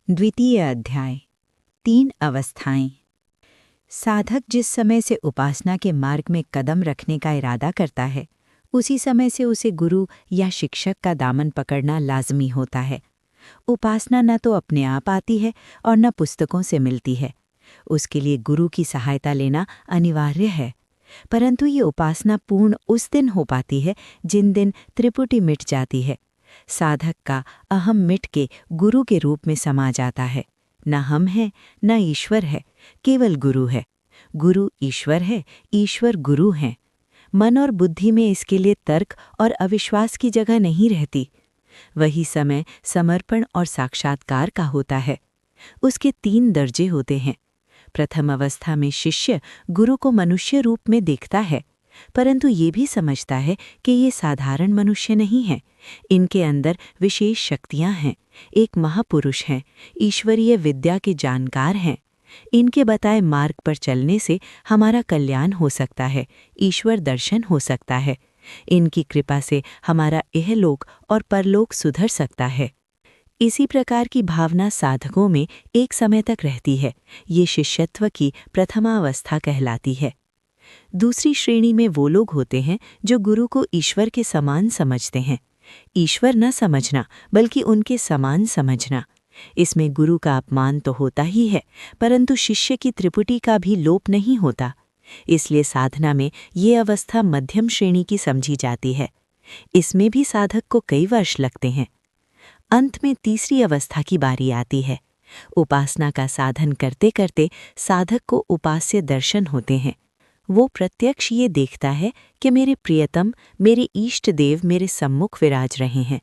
द्वितीय अध्याय 3 अवस्थाएं। साधक जिस समय से उपासना के मार्ग में कदम रखने का इरादा करता है, उसी समय से उसे गुरु या शिक्षक का दामन पकड़ना लाजमी होता है। उपासना न तो अपने आप आती है और न पुस्तकों से मिलती है। उसके लिए गुरु की सहायता लेना अनिवार्य है। परंतु ये उपासना पूर्ण उस दिन हो पाती है जिन दिन त्रिपुटी मिट जाती है। साधक का अहम मिट के गुरु के रूप में समा जाता है। न हम हैं, न ईश्वर है, केवल गुरु है। गुरु ईश्वर है, ईश्वर गुरु हैं। मन और बुद्धि में इसके लिए तर्क और अविश्वास की जगह नहीं रहती। वही समय समर्पण और साक्षात्कार का होता है। उसके 3 दर्जे होते हैं। प्रथम अवस्था में शिष्य गुरु को मनुष्य रूप में देखता है, परंतु ये भी समझता है कि ये साधारण मनुष्य नहीं हैं। इनके अंदर विशेष शक्तियां हैं, एक महापुरुष हैं, ईश्वरीय विद्या के जानकार हैं। इनके बताए मार्ग पर चलने से हमारा कल्याण हो सकता है, ईश्वर दर्शन हो सकता है। इनकी कृपा से हमारा इहलोक और परलोक सुधर सकता है। इसी प्रकार की भावना साधकों में एक समय तक रहती है। ये शिष्यत्व की प्रथमावस्था कहलाती है। दूसरी श्रेणी में वो लोग होते हैं जो गुरु को ईश्वर के समान समझते हैं। ईश्वर न समझना बल्कि उनके समान समझना। इसमें गुरु का अपमान तो होता ही है, परंतु शिष्य की त्रिपुटी का भी लोप नहीं होता। इसलिए साधना में ये अवस्था मध्यम श्रेणी की समझी जाती है। इसमें भी साधक को कई वर्ष लगते हैं। अंत में तीसरी अवस्था की बारी आती है। उपासना का साधन करते करते साधक को उपास्य दर्शन होते हैं। वो प्रत्यक्ष ये देखता है कि मेरे प्रियतम, मेरे इष्ट देव मेरे सम्मुख विराज रहे हैं।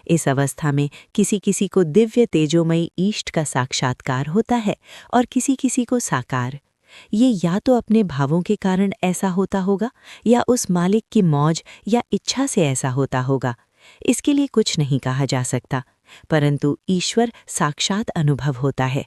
इस अवस्था में किसी किसी को दिव्य तेजोमयी इष्ट का साक्षात्कार होता है और किसी किसी को साकार। ये या तो अपने भावों के कारण ऐसा होता होगा या उस मालिक की मौज या इच्छा से ऐसा होता होगा। इसके लिए कुछ नहीं कहा जा सकता, परंतु ईश्वर साक्षात अनुभव होता है।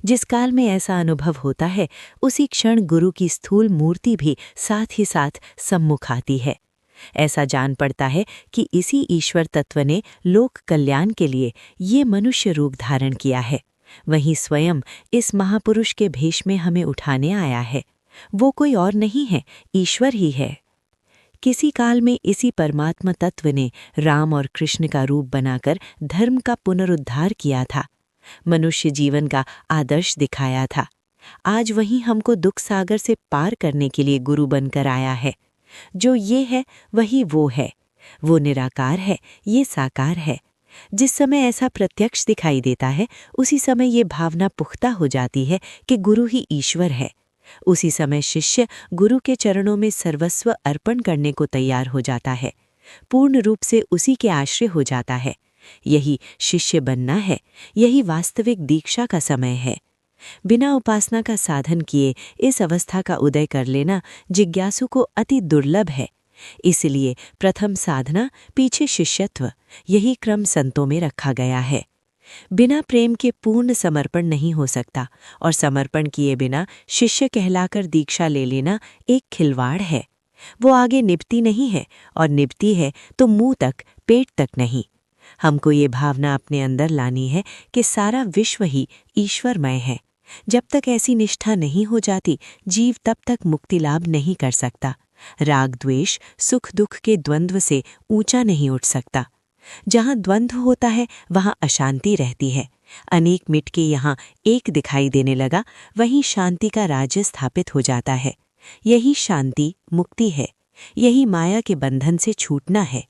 जिस काल में ऐसा अनुभव होता है, उसी क्षण गुरु की स्थूल मूर्ति भी साथ ही साथ सम्मुख आती है। ऐसा जान पड़ता है कि इसी ईश्वर तत्व ने लोक कल्याण के लिए ये मनुष्य रूप धारण किया है। वहीं स्वयं इस महापुरुष के भेष में हमें उठाने आया है। वो कोई और नहीं है, ईश्वर ही है। किसी काल में इसी परमात्मा तत्व ने राम और कृष्ण का रूप बनाकर धर्म का पुनरुद्धार किया था, मनुष्य जीवन का आदर्श दिखाया था। आज वही हमको दुख सागर से पार करने के लिए गुरु बनकर आया है। जो ये है वही वो है। वो निराकार है, ये साकार है। जिस समय ऐसा प्रत्यक्ष दिखाई देता है, उसी समय ये भावना पुख्ता हो जाती है कि गुरु ही ईश्वर है। उसी समय शिष्य गुरु के चरणों में सर्वस्व अर्पण करने को तैयार हो जाता है, पूर्ण रूप से उसी के आश्रय हो जाता है। यही शिष्य बनना है, यही वास्तविक दीक्षा का समय है। बिना उपासना का साधन किए इस अवस्था का उदय कर लेना जिज्ञासु को अति दुर्लभ है। इसलिए प्रथम साधना, पीछे शिष्यत्व, यही क्रम संतों में रखा गया है। बिना प्रेम के पूर्ण समर्पण नहीं हो सकता, और समर्पण किए बिना शिष्य कहलाकर दीक्षा ले लेना एक खिलवाड़ है। वो आगे निभती नहीं है, और निभती है तो मुंह तक, पेट तक नहीं। हमको ये भावना अपने अंदर लानी है कि सारा विश्व ही ईश्वरमय है। जब तक ऐसी निष्ठा नहीं हो जाती, जीव तब तक मुक्ति लाभ नहीं कर सकता। राग द्वेष, सुख दुख के द्वंद्व से ऊंचा नहीं उठ सकता। जहाँ द्वंद्व होता है वहाँ अशांति रहती है। अनेक मिट के यहाँ एक दिखाई देने लगा, वहीं शांति का राज्य स्थापित हो जाता है। यही शांति मुक्ति है, यही माया के बंधन से छूटना है।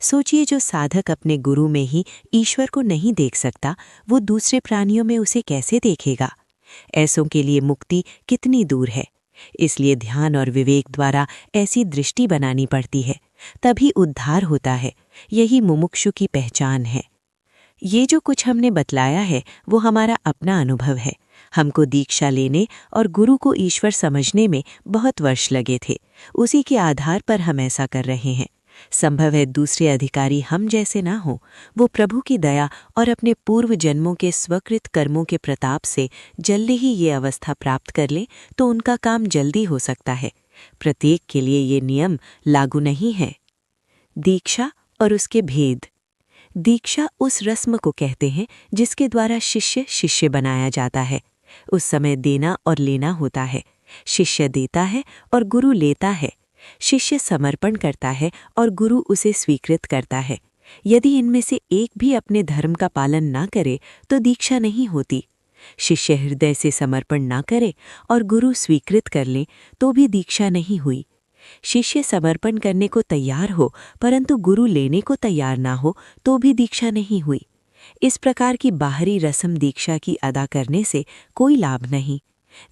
सोचिए, जो साधक अपने गुरु में ही ईश्वर को नहीं देख सकता, वो दूसरे प्राणियों में उसे कैसे देखेगा? ऐसों के लिए मुक्ति कितनी दूर है। इसलिए ध्यान और विवेक द्वारा ऐसी दृष्टि बनानी पड़ती है, तभी उद्धार होता है। यही मुमुक्षु की पहचान है। ये जो कुछ हमने बतलाया है वो हमारा अपना अनुभव है। हमको दीक्षा लेने और गुरु को ईश्वर समझने में बहुत वर्ष लगे थे। उसी के आधार पर हम ऐसा कर रहे हैं। संभव है दूसरे अधिकारी हम जैसे ना हो। वो प्रभु की दया और अपने पूर्व जन्मों के स्वकृत कर्मों के प्रताप से जल्दी ही ये अवस्था प्राप्त कर लें तो उनका काम जल्दी हो सकता है। प्रत्येक के लिए ये नियम लागू नहीं है। दीक्षा और उसके भेद। दीक्षा उस रस्म को कहते हैं जिसके द्वारा शिष्य शिष्य बनाया जाता है। उस समय देना और लेना होता है। शिष्य देता है और गुरु लेता है। शिष्य समर्पण करता है और गुरु उसे स्वीकृत करता है। यदि इनमें से एक भी अपने धर्म का पालन ना करे तो दीक्षा नहीं होती। शिष्य हृदय से समर्पण ना करे और गुरु स्वीकृत कर ले तो भी दीक्षा नहीं हुई। शिष्य समर्पण करने को तैयार हो परंतु गुरु लेने को तैयार ना हो तो भी दीक्षा नहीं हुई। इस प्रकार की बाहरी रस्म दीक्षा की अदा करने से कोई लाभ नहीं।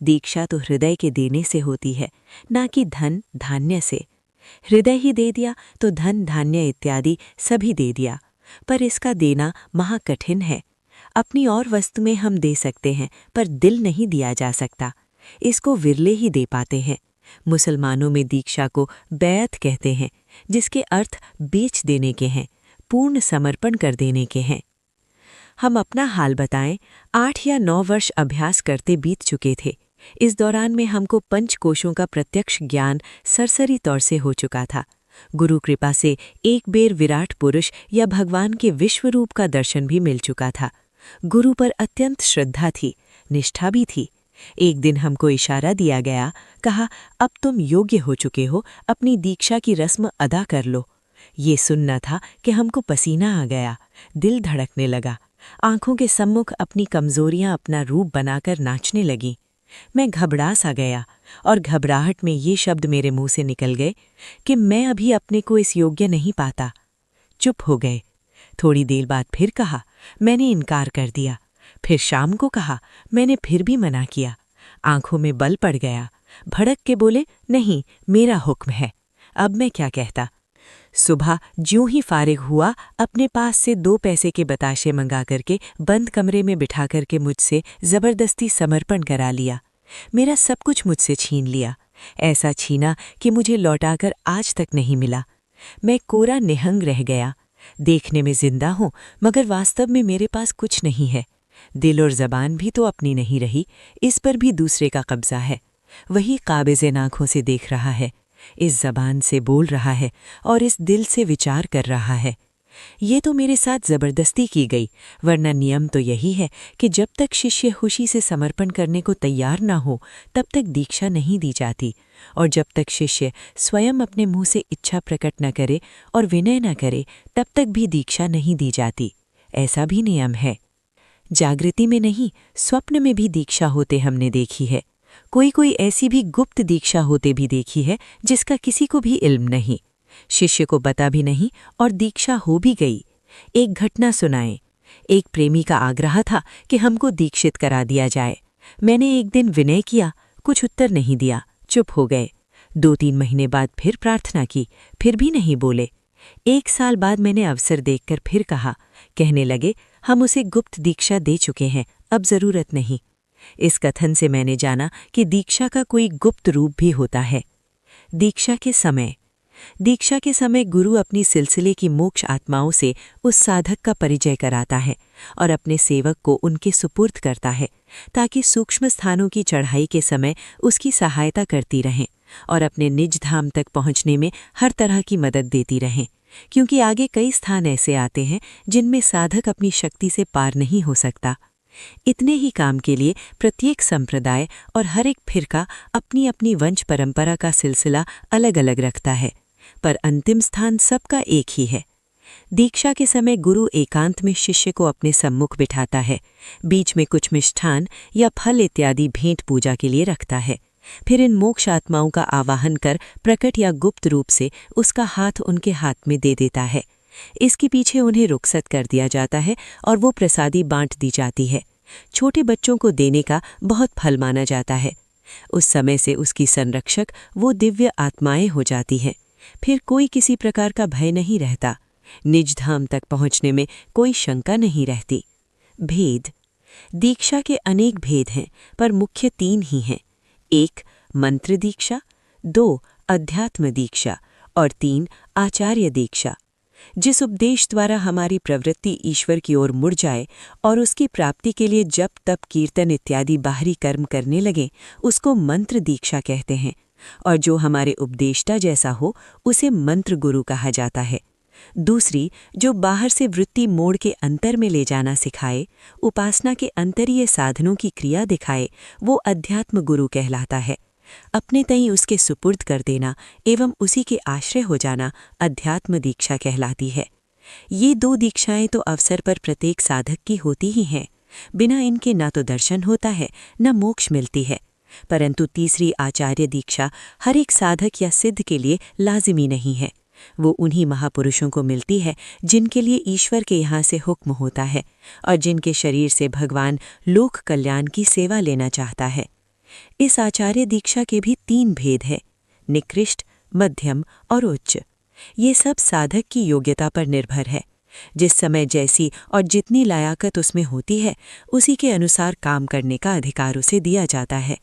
दीक्षा तो हृदय के देने से होती है, ना कि धन धान्य से। हृदय ही दे दिया तो धन धान्य इत्यादि सभी दे दिया, पर इसका देना महाकठिन है। अपनी और वस्तु में हम दे सकते हैं पर दिल नहीं दिया जा सकता। इसको विरले ही दे पाते हैं। मुसलमानों में दीक्षा को बैत कहते हैं, जिसके अर्थ बेच देने के हैं, पूर्ण समर्पण कर देने के हैं। हम अपना हाल बताएं। 8 या 9 वर्ष अभ्यास करते बीत चुके थे। इस दौरान में हमको पंचकोशों का प्रत्यक्ष ज्ञान सरसरी तौर से हो चुका था। गुरु कृपा से एक बेर विराट पुरुष या भगवान के विश्व रूप का दर्शन भी मिल चुका था। गुरु पर अत्यंत श्रद्धा थी, निष्ठा भी थी। एक दिन हमको इशारा दिया गया, कहा, अब तुम योग्य हो चुके हो, अपनी दीक्षा की रस्म अदा कर लो। ये सुनना था कि हमको पसीना आ गया, दिल धड़कने लगा। आंखों के सम्मुख अपनी कमजोरियां अपना रूप बनाकर नाचने लगीं। मैं घबरा सा गया और घबराहट में ये शब्द मेरे मुंह से निकल गए कि मैं अभी अपने को इस योग्य नहीं पाता। चुप हो गए। थोड़ी देर बाद फिर कहा, मैंने इनकार कर दिया। फिर शाम को कहा, मैंने फिर भी मना किया। आंखों में बल पड़ गया। भड़क के बोले, नहीं, मेरा हुक्म है। अब मैं क्या कहता। सुबह ज्यों ही फारिग हुआ, अपने पास से 2 पैसे के बताशे मंगा करके बंद कमरे में बिठा करके मुझसे जबरदस्ती समर्पण करा लिया। मेरा सब कुछ मुझसे छीन लिया। ऐसा छीना कि मुझे लौटाकर आज तक नहीं मिला। मैं कोरा निहंग रह गया। देखने में जिंदा हूं मगर वास्तव में मेरे पास कुछ नहीं है। दिल और जबान भी तो अपनी नहीं रही, इस पर भी दूसरे का कब्जा है। वही काबिज़ आँखों से देख रहा है, इस जबान से बोल रहा है और इस दिल से विचार कर रहा है। ये तो मेरे साथ जबरदस्ती की गई, वरना नियम तो यही है कि जब तक शिष्य खुशी से समर्पण करने को तैयार ना हो तब तक दीक्षा नहीं दी जाती, और जब तक शिष्य स्वयं अपने मुंह से इच्छा प्रकट न करे और विनय न करे तब तक भी दीक्षा नहीं दी जाती। ऐसा भी नियम है। जागृति में नहीं, स्वप्न में भी दीक्षा होते हमने देखी है। कोई ऐसी भी गुप्त दीक्षा होते भी देखी है जिसका किसी को भी इल्म नहीं, शिष्य को पता भी नहीं और दीक्षा हो भी गई। एक घटना सुनाएं। एक प्रेमी का आग्रह था कि हमको दीक्षित करा दिया जाए। मैंने एक दिन विनय किया, कुछ उत्तर नहीं दिया, चुप हो गए। 2-3 महीने बाद फिर प्रार्थना की, फिर भी नहीं बोले। 1 साल बाद मैंने अवसर देखकर फिर कहा। कहने लगे, हम उसे गुप्त दीक्षा दे चुके हैं, अब जरूरत नहीं। इस कथन से मैंने जाना कि दीक्षा का कोई गुप्त रूप भी होता है। दीक्षा के समय गुरु अपनी सिलसिले की मोक्ष आत्माओं से उस साधक का परिचय कराता है और अपने सेवक को उनके सुपुर्द करता है, ताकि सूक्ष्म स्थानों की चढ़ाई के समय उसकी सहायता करती रहें और अपने निज धाम तक पहुंचने में हर तरह की मदद देती रहें, क्योंकि आगे कई स्थान ऐसे आते हैं जिनमें साधक अपनी शक्ति से पार नहीं हो सकता। इतने ही काम के लिए प्रत्येक संप्रदाय और हर एक फिरका अपनी अपनी वंश परंपरा का सिलसिला अलग अलग रखता है, पर अंतिम स्थान सबका एक ही है। दीक्षा के समय गुरु एकांत में शिष्य को अपने सम्मुख बिठाता है, बीच में कुछ मिष्ठान या फल इत्यादि भेंट पूजा के लिए रखता है। फिर इन मोक्ष आत्माओं का आवाहन कर प्रकट या गुप्त रूप से उसका हाथ उनके हाथ में दे देता है। इसके पीछे उन्हें रुखसत कर दिया जाता है और वो प्रसादी बांट दी जाती है। छोटे बच्चों को देने का बहुत फल माना जाता है। उस समय से उसकी संरक्षक वो दिव्य आत्माएं हो जाती हैं। फिर कोई किसी प्रकार का भय नहीं रहता। निज धाम तक पहुंचने में कोई शंका नहीं रहती। भेद। दीक्षा के अनेक भेद हैं, पर मुख्य 3 ही हैं। 1 मंत्र दीक्षा, 2 अध्यात्म दीक्षा और 3 आचार्य दीक्षा। जिस उपदेश द्वारा हमारी प्रवृत्ति ईश्वर की ओर मुड़ जाए और उसकी प्राप्ति के लिए जप तप कीर्तन इत्यादि बाहरी कर्म करने लगे, उसको मंत्र दीक्षा कहते हैं, और जो हमारे उपदेष्टा जैसा हो उसे मंत्र गुरु कहा जाता है। दूसरी, जो बाहर से वृत्ति मोड़ के अंतर में ले जाना सिखाए, उपासना के अंतरीय साधनों की क्रिया दिखाए, वो अध्यात्म गुरु कहलाता है। अपने तई उसके सुपुर्द कर देना एवं उसी के आश्रय हो जाना अध्यात्म दीक्षा कहलाती है। ये 2 दीक्षाएं तो अवसर पर प्रत्येक साधक की होती ही हैं। बिना इनके ना तो दर्शन होता है, न मोक्ष मिलती है। परंतु तीसरी आचार्य दीक्षा हर एक साधक या सिद्ध के लिए लाजिमी नहीं है। वो उन्हीं महापुरुषों को मिलती है जिनके लिए ईश्वर के यहाँ से हुक्म होता है और जिनके शरीर से भगवान लोक कल्याण की सेवा लेना चाहता है। इस आचार्य दीक्षा के भी 3 भेद हैं: निकृष्ट, मध्यम और उच्च। ये सब साधक की योग्यता पर निर्भर है। जिस समय जैसी और जितनी लायकात उसमें होती है, उसी के अनुसार काम करने का अधिकार उसे दिया जाता है।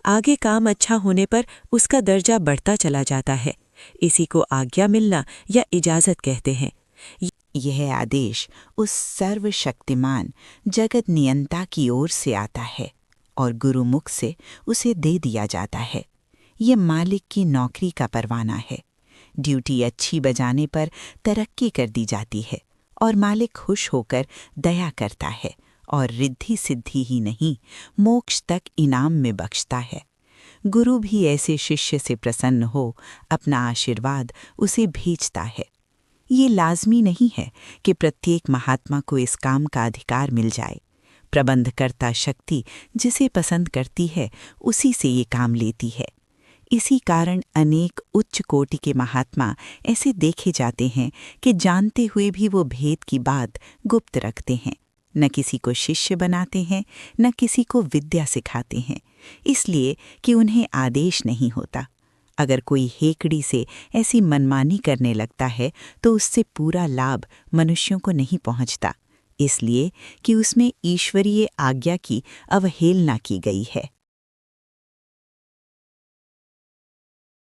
आगे काम अच्छा होने पर उसका दर्जा बढ़ता चला जाता है। इसी को आज्ञा मिलना या इजाज़त कहते हैं। यह आदेश उस सर्वशक्तिमान जगत नियंता की ओर से आता है और गुरुमुख से उसे दे दिया जाता है। ये मालिक की नौकरी का परवाना है। ड्यूटी अच्छी बजाने पर तरक्की कर दी जाती है और मालिक खुश होकर दया करता है और रिद्धि सिद्धि ही नहीं, मोक्ष तक इनाम में बख्शता है। गुरु भी ऐसे शिष्य से प्रसन्न हो अपना आशीर्वाद उसे भेजता है। ये लाजमी नहीं है कि प्रत्येक महात्मा को इस काम का अधिकार मिल जाए। प्रबंधकर्ता शक्ति जिसे पसंद करती है, उसी से ये काम लेती है। इसी कारण अनेक उच्च कोटि के महात्मा ऐसे देखे जाते हैं कि जानते हुए भी वो भेद की बात गुप्त रखते हैं। न किसी को शिष्य बनाते हैं, न किसी को विद्या सिखाते हैं, इसलिए कि उन्हें आदेश नहीं होता। अगर कोई हेकड़ी से ऐसी मनमानी करने लगता है तो उससे पूरा लाभ मनुष्यों को नहीं पहुंचता, इसलिए कि उसमें ईश्वरीय आज्ञा की अवहेलना की गई है।